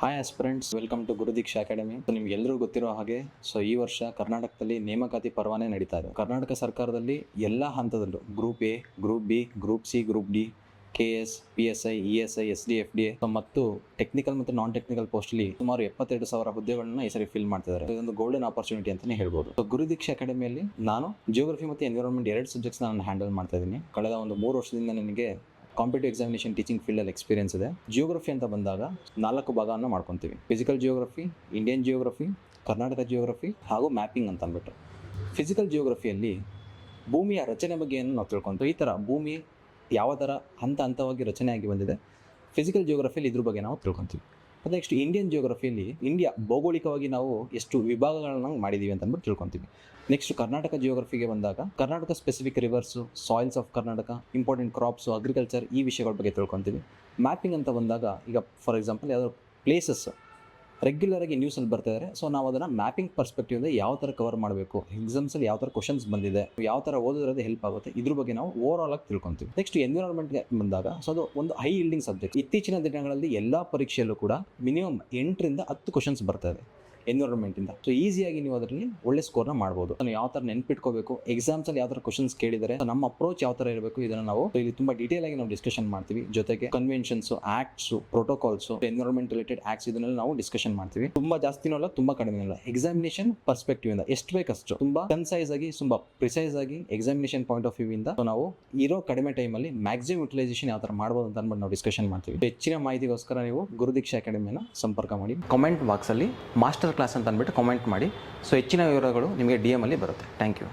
Hi aspirants, welcome to Gurudeeksha academy. ನಿಮ್ಗೆಲ್ಲರಿಗೂ ಗೊತ್ತಿರೋ ಹಾಗೆ ಈ ವರ್ಷ ಕರ್ನಾಟಕದಲ್ಲಿ ನೇಮಕಾತಿ ಪರ್ವಾನೇ ನಡೀತಾ ಇದೆ. ಕರ್ನಾಟಕ ಸರ್ಕಾರದಲ್ಲಿ ಎಲ್ಲ ಹಂತದಲ್ಲೂ group A, group B, group C, group D, KS, PSI, ESI, SD, FDA ಮತ್ತು ಟೆಕ್ನಿಕಲ್ ಮತ್ತು ನಾನ್ ಟೆಕ್ನಿಕಲ್ ಪೋಸ್ಟ್ಲಿ ಸುಮಾರು 72,000 ಹುದ್ದೆಗಳನ್ನ ಈ ಸರಿ ಫಿಲ್ ಮಾಡ್ತಿದ್ದಾರೆ. ಇದೊಂದು ಗೋಲ್ಡನ್ ಆಪರ್ಚುನಿಟಿ ಅಂತಾನೆ ಹೇಳ್ಬೋದು. ಗುರುದೀಕ್ಷಾ ಅಕಾಡೆಮಿಯಲ್ಲಿ ನಾನು ಜಿಯೋಗ್ರಫಿ ಮತ್ತು ಎನ್ವಿರಾನ್ಮೆಂಟ್ 2 ಸಬ್ಜೆಕ್ಟ್ಸ್ ನಾನು ಹ್ಯಾಂಡಲ್ ಮಾಡ್ತಾ ಇದ್ದೀನಿ. ಕಳೆದ ಒಂದು 3 ವರ್ಷದಿಂದ ನನಗೆ ಕಾಂಪಿಟೇಟಿವ್ ಎಕ್ಸಾಮಿನೇಷನ್ ಟೀಚಿಂಗ್ ಫೀಲ್ಡಲ್ಲಿ ಎಕ್ಸ್ಪೀರಿಯನ್ಸ್ ಇದೆ. ಜಿಯೋಗ್ರಫಿ ಅಂತ ಬಂದಾಗ 4 ಭಾಗವನ್ನು ಮಾಡ್ಕೊತೀವಿ. Physical geography, Indian geography, Karnataka geography ಹಾಗೂ ಮ್ಯಾಪಿಂಗ್ ಅಂತ ಅಂದ್ಬಿಟ್ಟು. ಫಿಸಿಕಲ್ ಜಿಯೋಗ್ರಫಿಯಲ್ಲಿ ಭೂಮಿಯ ರಚನೆ ಬಗ್ಗೆ ಏನು ನಾವು ತಿಳ್ಕೊತೀವಿ. ಈ ಥರ ಭೂಮಿ ಯಾವ ಥರ ಹಂತವಾಗಿ ರಚನೆ ಆಗಿ ಬಂದಿದೆ, ಫಿಸಿಕಲ್ ಜಿಯೋಗ್ರಫಿಯಲ್ಲಿ ಇದ್ರ ಬಗ್ಗೆ ನಾವು ತಿಳ್ಕೊತೀವಿ. ಮತ್ತು ನೆಕ್ಸ್ಟ್ ಇಂಡಿಯನ್ ಜಿಯೋಗ್ರಫಿಯಲ್ಲಿ ಇಂಡಿಯಾ ಭೌಗೋಳಿಕವಾಗಿ ನಾವು ಎಷ್ಟು ವಿಭಾಗಗಳನ್ನ ಮಾಡಿದ್ದೀವಿ ಅಂತ ಅಂದ್ಬಿಟ್ಟು ತಿಳ್ಕೊತೀವಿ. ನೆಕ್ಸ್ಟ್ ಕರ್ನಾಟಕ ಜಿಯೋಗ್ರಫಿಗೆ ಬಂದಾಗ Karnataka specific rivers, soils of Karnataka, important crops, agriculture, ಈ ವಿಷಯಗಳ ಬಗ್ಗೆ ತಿಳ್ಕೊತೀವಿ. ಮ್ಯಾಪಿಂಗ್ ಅಂತ ಬಂದಾಗ ಈಗ ಫಾರ್ ಎಕ್ಸಾಂಪಲ್ ಯಾವುದೋ ಪ್ಲೇಸಸ್ ರೆಗ್ಯುಲರಾಗಿ ನ್ಯೂಸಲ್ಲಿ ಬರ್ತಾ ಇದ್ದಾರೆ, ಸೊ ನಾವು ಅದನ್ನು ಮ್ಯಾಪಿಂಗ್ ಪರ್ಸ್ಪೆಕ್ಟಿವಿಂದ ಯಾವ ಥರ ಕವರ್ ಮಾಡಬೇಕು, ಎಕ್ಸಾಮ್ಸಲ್ಲಿ ಯಾವ ಥರ ಕ್ವಶನ್ಸ್ ಬಂದಿದೆ, ಯಾವ ಥರ ಓದಿದ್ರೆ ಹೆಲ್ಪ್ ಆಗುತ್ತೆ, ಇದ್ರ ಬಗ್ಗೆ ನಾವು ಓವರ್ ಆಲ್ ಆಗಿ ತಿಳ್ಕೊತೀವಿ. ನೆಕ್ಸ್ಟ್ ಎನ್ವಿರಾನ್ಮೆಂಟ್ಗೆ ಬಂದಾಗ ಅದು ಒಂದು ಹೈ ಇಲ್ಡಿಂಗ್ ಸಬ್ಜೆಕ್ಟ್. ಇತ್ತೀಚಿನ ದಿನಗಳಲ್ಲಿ ಎಲ್ಲ ಪರೀಕ್ಷೆಯಲ್ಲೂ ಕೂಡ ಮಿನಿಮಮ್ 8ರಿಂದ 10 ಕ್ವಶನ್ಸ್ ಬರ್ತಾ ಇದೆ ಎನ್ವಿರಾನ್ಮೆಂಟಿಂದ. ಸೊ ಈಸಿಯಾಗಿ ನೀವು ಅದರಲ್ಲಿ ಒಳ್ಳೆ ಸ್ಕೋರ್ನ ಮಾಡ್ಬೋದು. ನಾವು ಯಾವ ಥರ ನೆನ್ಪಿಟ್ಕೋಬೇಕು, ಎಕ್ಸಾಮ್ಸಲ್ಲಿ ಯಾವ ಥರ ಕ್ವಶನ್ಸ್ ಕೇಳಿದರೆ ನಮ್ಮ ಅಪ್ರೋಚ್ ಯಾವ ಥರ ಇರಬೇಕು, ಇದನ್ನು ನಾವು ಇಲ್ಲಿ ತುಂಬ ಡೀಟೇಲ್ ಆಗಿ ನಾವು ಡಿಸ್ಕಷನ್ ಮಾಡ್ತೀವಿ. ಜೊತೆಗೆ ಕನ್ವೆನ್ಷನ್ಸು, ಆಕ್ಟ್ಸು, ಪ್ರೋಟೋಕಾಲ್ಸು, ಎನ್ವಿರಾನ್ಮೆಂಟ್ ರಿಲೇಟೆಡ್ ಆಕ್ಟ್ಸ್ ಇದನ್ನೆಲ್ಲ ನಾವು ಡಿಸ್ಕಷನ್ ಮಾಡ್ತೀವಿ. ತುಂಬ ಜಾಸ್ತಿನೂ ಅಲ್ಲ, ತುಂಬ ಕಡಿಮೆ ಅಲ್ಲ. ಎಕ್ಸಾಮಿನೇಷನ್ ಪರ್ಸ್ಪೆಕ್ಟಿವ್ ಇಂದ ಎಷ್ಟು ಬೇಕಷ್ಟು ತುಂಬ ಕನ್ಸೈಸ್ ಆಗಿ, ತುಂಬ ಪ್ರಿಸೈಸ್ ಆಗಿ ಎಕ್ಸಾಮಿನೇಷನ್ ಪಾಯಿಂಟ್ ಆಫ್ ವ್ಯೂ ಇಂದ ನಾವು ಇರೋ ಕಡಿಮೆ ಟೈಮಲ್ಲಿ ಮ್ಯಾಕ್ಸಿಮಮ್ ಯುಟಿಲೈಸೇಷನ್ ಯಾವ ಥರ ಮಾಡ್ಬೋದು ಅಂತ ಅಂದ್ಬಿಟ್ಟು ನಾವು ಡಿಸ್ಕಷನ್ ಮಾಡ್ತೀವಿ. ಹೆಚ್ಚಿನ ಮಾಹಿತಿಗೋಸ್ಕರ ನೀವು ಗುರುದೀಕ್ಷಾ ಅಕಾಡೆಮಿಯನ್ನು ಸಂಪರ್ಕ ಮಾಡಿ. ಕಾಮೆಂಟ್ ಬಾಕ್ಸಲ್ಲಿ ಮಾಸ್ಟರ್ ಕ್ಲಾಸ್ ಅಂತ ಅಂದ್ಬಿಟ್ಟು ಕಾಮೆಂಟ್ ಮಾಡಿ. ಸೊ ಹೆಚ್ಚಿನ ವಿವರಗಳು ನಿಮಗೆ DM ಅಲ್ಲಿ ಬರುತ್ತೆ. Thank you.